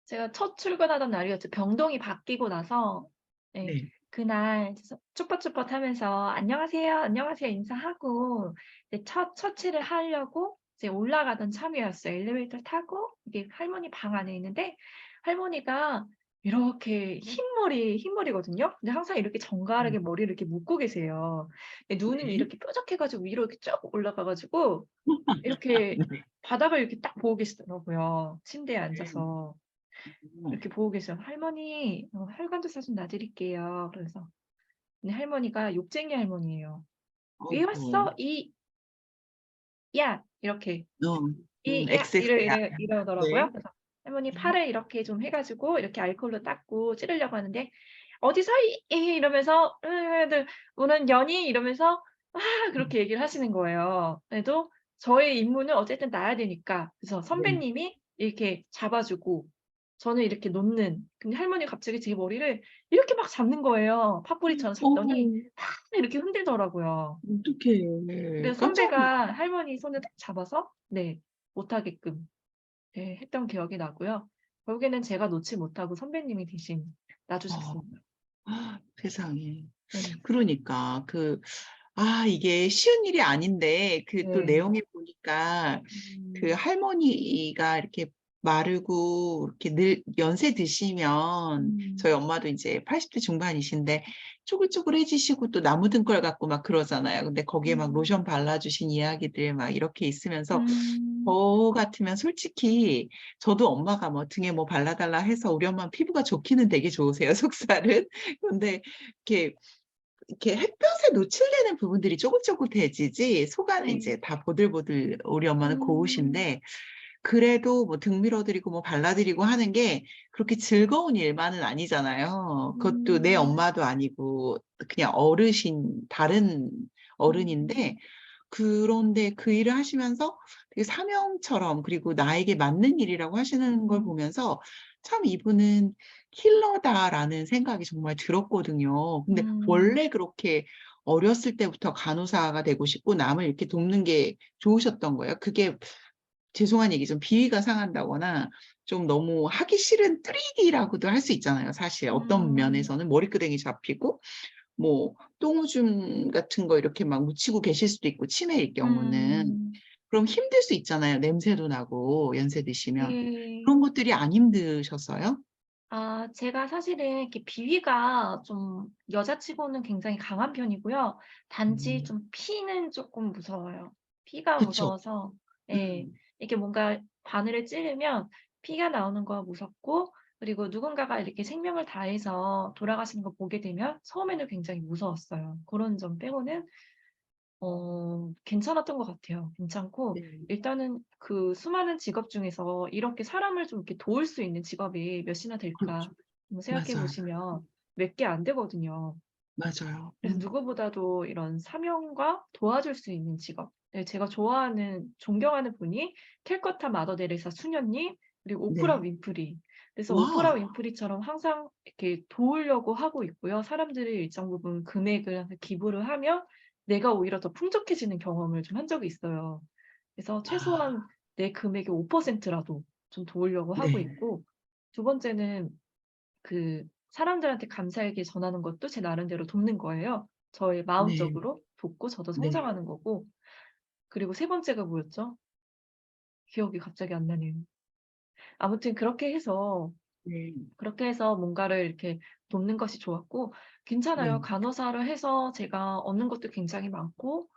제가 첫 출근하던 날이었죠. 병동이 바뀌고 나서 예 네. 그날 저 쭈뼛쭈뼛하면서 "안녕하세요, 안녕하세요." 인사하고 이제 첫 처치를 하려고 이제 올라가던 참이었어요. 엘리베이터를 타고 이게 할머니 방 안에 있는데 할머니가 이렇게 흰머리거든요. 근데 항상 이렇게 네. 정갈하게 머리를 이렇게 묶고 계세요. 근데 눈은 네. 이렇게 뾰족해 가지고 위로 이렇게 쭉 올라가 가지고 이렇게 네. 바닥을 이렇게 딱 보고 계시더라고요, 침대에 네. 앉아서. 어. 이렇게 보고 계세요. "할머니 혈관 주사 좀 놔 드릴게요." 그래서 근데 할머니가 욕쟁이 할머니예요. "왜 아이고. 왔어? 이 야." 이렇게 어. "이 야." XX야. 네. 이러더라고요. 그래서 할머니 네. 팔을 이렇게 좀 해 가지고 이렇게 알코올로 닦고 찌르려고 하는데 "어디서 이" 이러면서 "으 우는 년이." 이러면서 막 음. 그렇게 얘기를 하시는 거예요. 그래도 저의 임무는 어쨌든 놔야 되니까. 그래서 네. 선배님이 이렇게 잡아 주고 저는 이렇게 놓는 근데 할머니가 갑자기 제 머리를 이렇게 막 잡는 거예요. 팥뿌리처럼 잡더니 어 막 이렇게 흔들더라고요. 어떡해. 그래서 깜짝 놀 선배가 할머니 손을 딱 잡아서 네 못하게끔 예 했던 기억이 나고요. 결국에는 제가 놓지 못하고 선배님이 대신 놔 어 주셨습니다. 세상에. 네. 그러니까 이게 쉬운 일이 아닌데 그 또 네. 내용에 보니까 그 음. 할머니가 이렇게 마르고 이렇게 늘 연세 드시면 저희 음. 엄마도 인제 80대 중반이신데 쪼글쪼글해지시고 또 나무 등골 같고 막 그러잖아요. 근데 거기에 막 음. 로션 발라 주신 이야기들 막 이렇게 있으면서 음. 저 같으면 솔직히 저도 엄마가 뭐 등에 뭐 발라 달라 해서 우리 엄마는 피부가 좋기는 되게 좋으세요, 속살은. 그런데 이렇게 햇볕에 노출되는 부분들이 쪼글쪼글해지지 속안은 네. 인제 다 보들보들 우리 엄마는 음. 고우신데 그래도 뭐 등 밀어 드리고 뭐 발라 드리고 하는 게 그렇게 즐거운 일만은 아니잖아요. 그것도 내 음. 엄마도 아니고 그냥 어르신 다른 어른인데 음. 그런데 그 일을 하시면서 되게 사명처럼 그리고 나에게 맞는 일이라고 하시는 걸 음. 보면서 '참 이분은 힐러다.'라는 생각이 정말 들었거든요. 근데 음. 원래 그렇게 어렸을 때부터 간호사가 되고 싶고 남을 이렇게 돕는 게 좋으셨던 거예요? 그게 죄송한 얘기 좀 비위가 상한다거나 좀 너무 하기 싫은 뜨리기라고도 할 수 있잖아요 사실. 어떤 음. 면에서는 머리끄댕이 잡히고 뭐 똥오줌 같은 거 이렇게 막 묻히고 계실 수도 있고 치매일 경우는. 음. 그럼 힘들 수 있잖아요 냄새도 나고 연세 드시면. 네. 그런 것들이 안 힘드셨어요? 아 제가 사실은 이렇게 비위가 좀 여자치고는 굉장히 강한 편이고요. 단지 음. 좀 피는 쪼끔 무서워요. 피가 그쵸. 무서워서 예. 음. 이렇게 뭔가 바늘을 찌르면 피가 나오는 거 무섭고 그리고 누군가가 이렇게 생명을 다해서 돌아가시는 거 보게 되면 처음에는 굉장히 무서웠어요. 고런 점 빼고는 괜찮았던 것 같아요. 괜찮고 네. 일단은 그 수많은 직업 중에서 이렇게 사람을 좀 이렇게 도울 수 있는 직업이 몇이나 될까 그렇죠. 한번 생각해 맞아요. 보시면 몇 개 안 되거든요. 맞아요. 그래서 누구보다도 이런 사명과 도와줄 수 있는 직업. 네, 제가 좋아하는 존경하는 분이 캘커타 마더 데레사 수녀님 그리고 오프라 네. 윈프리. 그래서 오프라 와. 윈프리처럼 항상 이렇게 도우려고 하고 있고요. 사람들이 일정 부분 금액을 항상 기부를 하면 내가 오히려 더 풍족해지는 경험을 좀 한 적이 있어요. 그래서 아. 최소한 내 금액의 5% 라도 좀 도우려고 하고 네. 있고 두 번째는 그 사람들한테 감사일기 전하는 것도 제 나름대로 돕는 거예요. 저의 네. 마음적으로 돕고 저도 네. 성장하는 거고. 그리고 세 번째가 뭐였죠? 기억이 갑자기 안 나네요. 아무튼 네. 그렇게 해서 뭔가를 이렇게 돕는 것이 좋았고 괜찮아요. 네. 간호사를 해서 제가 얻는 것도 굉장히 많고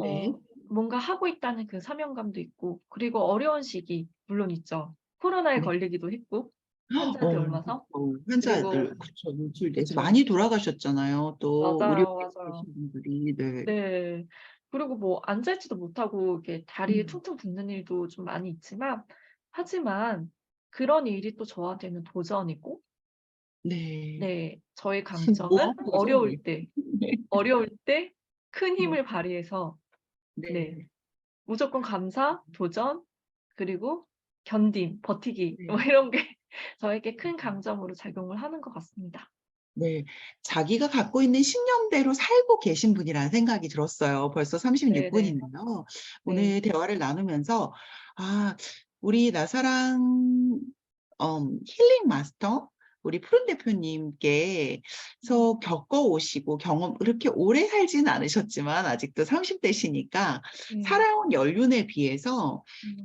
네. 뭔가 하고 있다는 그 사명감도 있고 그리고 어려운 시기 물론 있죠. 코로나에 네. 걸리기도 했고 환자들 옮아서. 그리고 환자들 그쵸. 노출돼서 그쵸. 많이 돌아가셨잖아요. 또 의료계 맞아요, 맞아요. 계신 분들이. 네. 네. 그리고 뭐 앉아 있지도 못하고 이렇게 다리에 음. 퉁퉁 붓는 일도 좀 많이 있지만 하지만 그런 일이 또 저한테는 도전이고 네. 네 저의 강점은 모험 도전이에요. 네. 어려울 때 큰 네. 힘을 발휘해서 네 네. 무조건 감사, 도전 그리고 견딤, 버티기 뭐 네. 이런 게 저에게 큰 강점으로 작용을 하는 것 같습니다. 네. 자기가 갖고 있는 신념대로 살고 계신 분이라는 생각이 들었어요. 벌써 36 네네. 분인데요. 네. 오늘 대화를 나누면서 아 우리 나사랑 힐링 마스터 우리 푸른 대표님께서 음. 겪어 오시고 경험 그렇게 오래 살지는 않으셨지만 아직도 30 대시니까 네. 살아온 연륜에 비해서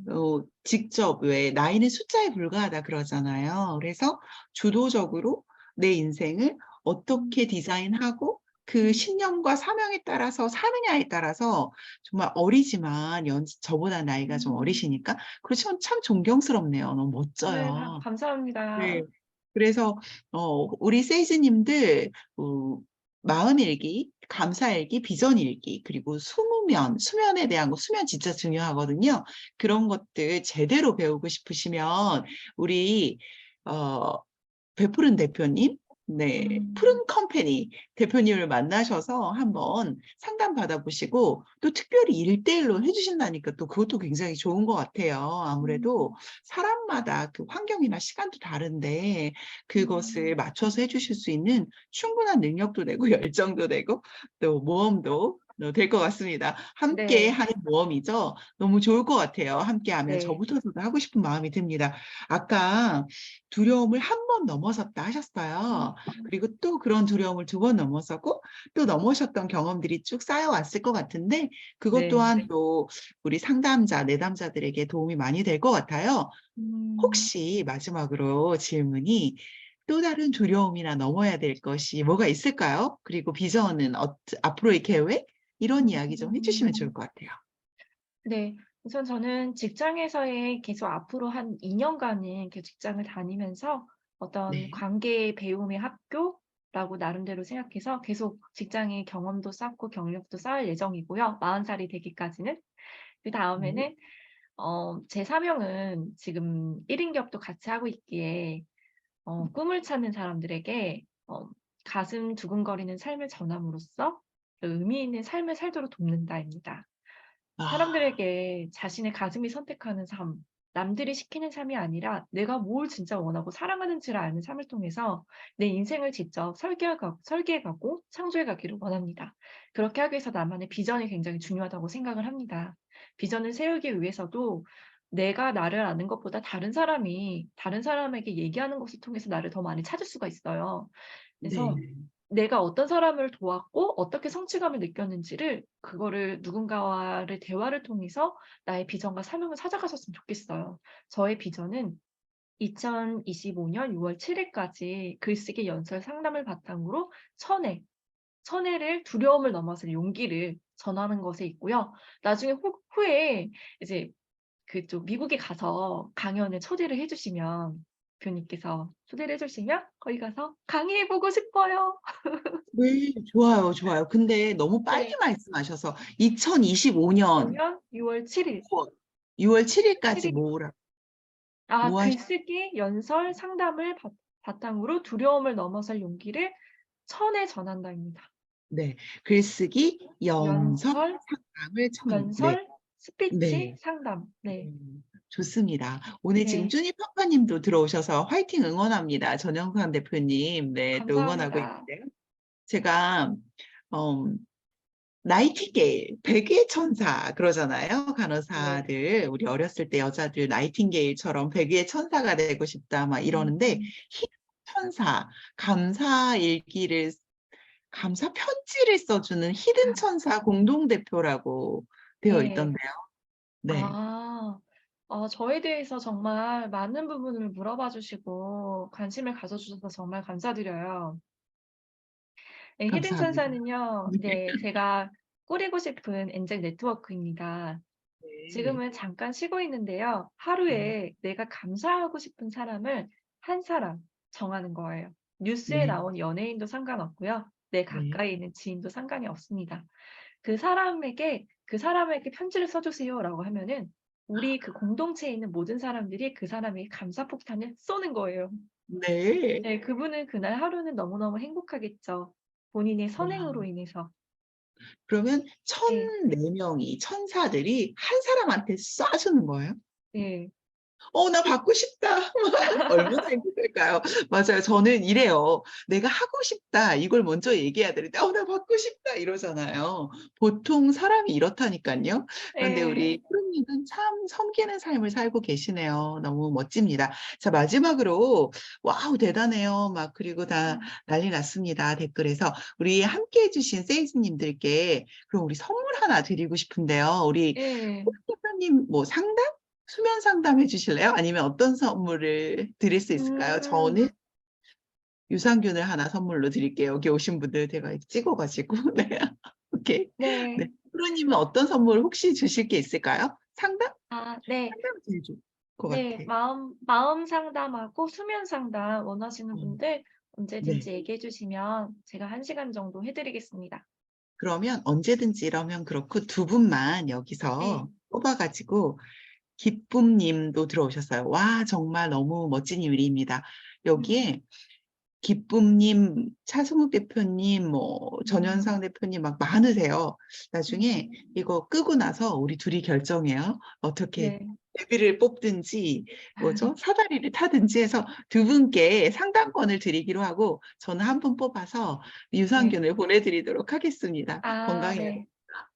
음. 직접 왜 "나이는 숫자에 불과하다." 그러잖아요. 그래서 주도적으로 내 인생을 음. 어떻게 디자인하고 그 음. 신념과 사명에 따라서 사느냐에 따라서 정말 어리지만 저보다 나이가 좀 음. 어리시니까 그렇지만 참 존경스럽네요. 너무 네. 멋져요. 네. 감사합니다. 그래서 우리 세이즈님들 마음일기, 감사일기, 비전일기 그리고 수면에 대한 거 수면 진짜 중요하거든요. 그런 것들 제대로 배우고 싶으시면 우리 어 베푸른 대표님 네 음. 푸른 컴퍼니 대표님을 만나셔서 한번 상담 받아 보시고 또 특별히 1:1 로 해 주신다니까 또 그것도 굉장히 좋은 것 같아요. 아무래도 음. 사람마다 그 환경이나 시간도 다른데 그것을 음. 맞춰서 해 주실 수 있는 충분한 능력도 되고 열정도 되고 또 모험도 될 것 같습니다. 함께 네. 하는 모험이죠. 너무 좋을 것 같아요. 함께하면 네. 저부터도 하고 싶은 마음이 듭니다. 아까 두려움을 한 번 넘어섰다 하셨어요. 음. 그리고 또 그런 두려움을 2번 넘어서고 또 넘으셨던 경험들이 쭉 쌓여왔을 것 같은데 그것 네. 또한 또 우리 상담자, 내담자들에게 도움이 많이 될 것 같아요. 음. 혹시 마지막으로 질문이 또 다른 두려움이나 넘어야 될 것이 뭐가 있을까요? 그리고 비전은 앞으로의 계획? 이런 이야기 좀 해 주시면 좋을 음. 것 같아요. 네. 우선 저는 직장에서의 계속 앞으로 한 2 년간은 그 직장을 다니면서 어떤 네. 관계의 배움의 학교라고 나름대로 생각해서 계속 직장의 경험도 쌓고 경력도 쌓을 예정이고요, 40 살이 되기까지는. 네. 그다음에는 제 사명은 지금 1 인 기업도 같이 하고 있기에 꿈을 찾는 사람들에게 가슴 두근거리는 삶을 전함으로써 의미 있는 삶을 살도록 돕는다입니다. 아 사람들에게 자신의 가슴이 선택하는 삶, 남들이 시키는 삶이 아니라 내가 뭘 진짜 원하고 사랑하는지를 아는 삶을 통해서 내 인생을 직접 설계해 가고 창조해 가기를 원합니다. 그렇게 하기 위해서 나만의 비전이 굉장히 중요하다고 생각을 합니다. 비전을 세우기 위해서도 내가 나를 아는 것보다 다른 사람에게 얘기하는 것을 통해서 나를 더 많이 찾을 수가 있어요. 그래서 네. 내가 어떤 사람을 도왔고 어떻게 성취감을 느꼈는지를 그거를 누군가와의 대화를 통해서 나의 비전과 사명을 찾아가셨으면 좋겠어요. 저의 비전은 2025년 6월 7 일까지 글쓰기 연설 상담을 바탕으로 1000회 를 두려움을 넘어서 용기를 전하는 것에 있고요. 나중에 후에 이제 그쪽 미국에 가서 강연을 초대를 해 주시면 대표님께서 초대를 해 주시면 거기 가서 "강의해 보고 싶어요." 네. 좋아요, 좋아요. 근데 너무 빨리 네. 말씀하셔서 2025년 5년 6월 7 일. 6월 7 일까지 7일. 뭐 하시 글쓰기, 연설, 상담을 바탕으로 두려움을 넘어설 용기를 천에 전한다입니다. 네. 글쓰기, 연설, 연설, 상담을 네. 연설, 스피치, 네. 상담. 네. 좋습니다. 오늘 지금 네. 쭈니 파파님도 들어오셔서 화이팅 응원합니다. 전영선 대표님. 네. 또 응원하고 감사합니다. 있는데요. 제가 어 나이팅게일, 백의 천사 그러잖아요, 네. 간호사들. 우리 어렸을 때 여자들 나이팅게일처럼 백의 천사가 되고 싶다 막 이러는데 음. 히든 천사, 감사 일기를 감사 편지를 써주는 히든 천사 공동 대표라고 되어 네. 있던데요. 네. 아. 저에 대해서 정말 많은 부분을 물어봐 주시고 관심을 가져 주셔서 정말 감사드려요. 네, 히든 감사합니다. 천사는요. 네. 네, 제가 꾸리고 싶은 엔젤 네트워크입니다. 네. 지금은 잠깐 쉬고 있는데요. 네. 하루에 내가 감사하고 싶은 사람을 한 사람 정하는 거예요. 뉴스에 네. 나온 연예인도 상관없고요. 내 네. 가까이 있는 지인도 상관이 없습니다. "그 사람에게 편지를 써 주세요."라고 하면은 우리 그 공동체에 있는 모든 사람들이 그 사람에게 감사 폭탄을 쏘는 거예요. 네. 네, 그분은 그날 하루는 너무너무 행복하겠죠. 본인의 선행으로 와. 인해서. 그러면 네. 1004명이 천사들이 한 사람한테 쏴주는 거예요? 네. 나 받고 싶다. 얼마나 행복할까요? 맞아요. 저는 이래요. 내가 하고 싶다. 이걸 먼저 얘기해야 되는데, 나 받고 싶다. 이러잖아요. 보통 사람이 이렇다니까요. 그런데 예. 우리 프로님은 참 섬기는 삶을 살고 계시네요. 너무 멋집니다. 자, 마지막으로, 와우, 대단해요. 막, 그리고 다 음. 난리 났습니다. 댓글에서. 우리 함께 해주신 세이즈님들께, 그럼 우리 선물 하나 드리고 싶은데요. 우리 예. 대표님 뭐 상담? 수면 상담해 주실래요? 아니면 어떤 선물을 드릴 수 있을까요? 저는 음. 유산균을 하나 선물로 드릴게요. 여기 오신 분들 제가 이렇게 찍어 가지고. 네. 오케이. 네. 네. 프로님은 어떤 선물 혹시 주실 게 있을까요? 상담? 네. 상담이 제일 좋을 것 네. 같아. 마음 상담하고 수면 상담 원하시는 음. 분들 네. 언제든지 얘기해 주시면 제가 1 시간 정도 해 드리겠습니다. 그러면 언제든지 이러면 그렇고 두 분만 네. 여기서 뽑아 가지고 기쁨 님도 들어오셨어요. 와 정말 너무 멋진 일입니다. 음. 여기에 기쁨님, 차승욱 대표님, 뭐 음. 전현상 대표님 막 많으세요. 나중에 음. 이거 끄고 나서 우리 둘이 결정해요. 어떻게 네. 데뷔를 뽑든지 뭐죠? 사다리를 타든지 해서 두 분께 상담권을 드리기로 하고 저는 한 분 뽑아서 네. 유산균을 보내드리도록 하겠습니다. 건강해야 네.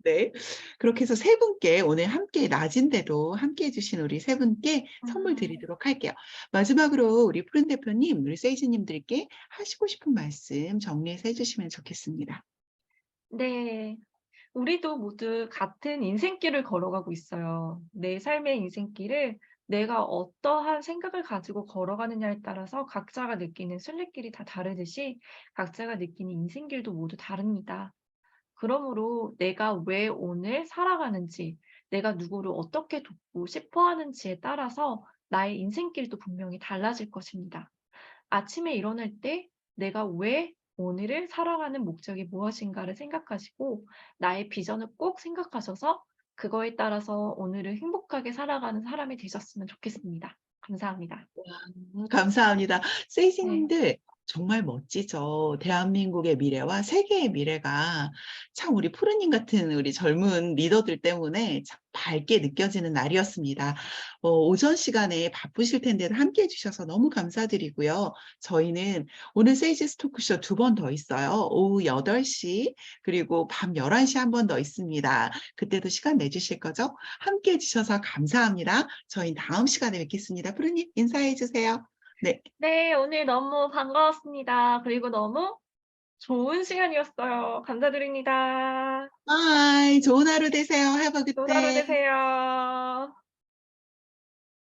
네. 그렇게 해서 세 분께 오늘 함께 낮인데도 함께 해주신 우리 세 분께 선물 음. 드리도록 할게요. 마지막으로 우리 푸른 대표님, 우리 세이지님들께 하시고 싶은 말씀 정리해서 해주시면 좋겠습니다. 네. 우리도 모두 같은 인생길을 걸어가고 있어요. 내 삶의 인생길을 내가 어떠한 생각을 가지고 걸어가느냐에 따라서 각자가 느끼는 순례길이 다 다르듯이 각자가 느끼는 인생길도 모두 다릅니다. 그러므로 내가 왜 오늘 살아가는지, 내가 누구를 어떻게 돕고 싶어 하는지에 따라서 나의 인생길도 분명히 달라질 것입니다. 아침에 일어날 때 내가 왜 오늘을 살아가는 목적이 무엇인가를 생각하시고 나의 비전을 꼭 생각하셔서 그거에 따라서 오늘을 행복하게 살아가는 사람이 되셨으면 좋겠습니다. 감사합니다. 감사합니다. 네. 세이지님들 정말 멋지죠. 대한민국의 미래와 세계의 미래가 참 우리 푸르님 같은 우리 젊은 리더들 때문에 참 밝게 느껴지는 날이었습니다. 오전 시간에 바쁘실 텐데도 함께 해주셔서 너무 감사드리고요. 저희는 오늘 세이지 토크쇼 2번 더 있어요. 오후 8시 그리고 밤 11시 한 번 더 있습니다. 그때도 시간 내주실 거죠? 함께 해주셔서 감사합니다. 저희 다음 시간에 뵙겠습니다. 푸르님 인사해 주세요. 네. 네. 오늘 너무 반가웠습니다. 그리고 너무 좋은 시간이었어요. 감사드립니다. 바이. 좋은 하루 되세요. Have a good 좋은 하루 day. 되세요.